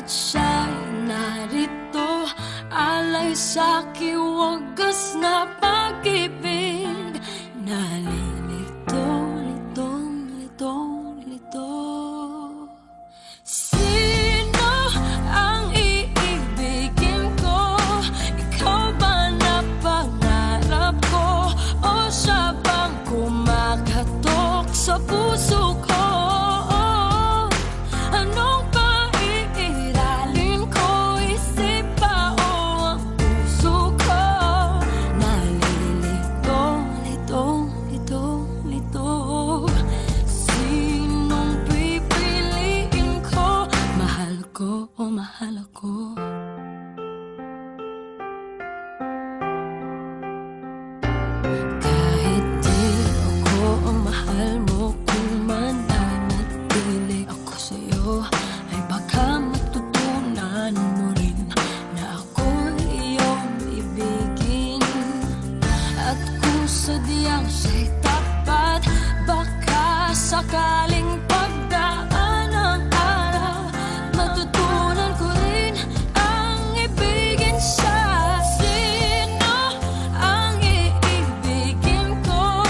at siya'y narito, alay sa'king wagas na pag-ibig. Nalilito, litong, litong, lito. Sino ang iibigin ko? Ikaw ba na pangarap ko? O siya bang kumakatok sa puso ko? Anong paiiralin ko? Isip ba o ang puso ko? Nalilito, litong, litong, lito. Sinong pipiliin ko? Mahal ko o mahal ako? Kahit di ako ang mahal mo, kung mananatili ako sa'yo, ay baka matutunan mo rin na ako iyong ibigin. At kung sadyang siya'y tapat, baka sakaling pagdaan ng araw, matutunan ko rin ang ibigin siya. Sino ang iibigin ko?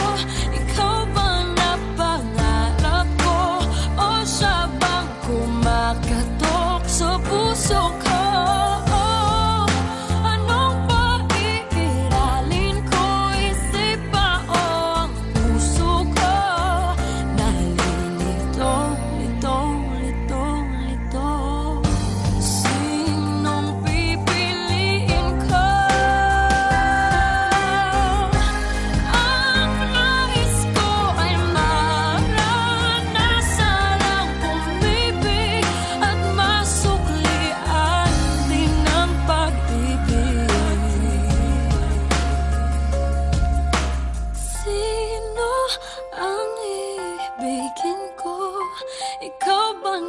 Ikaw bang napangarap ko? O siya bang kumakatok sa puso ko? Anong paiiralin ko? Isip ba o ang puso ko? Nalilito, litong, litong, lito. Sinong pipiliin ko? Ang nais ko ay maranasan ang umibig at masuklian din ang pag-ibig. Sino ang ibigin ko? Ikaw bang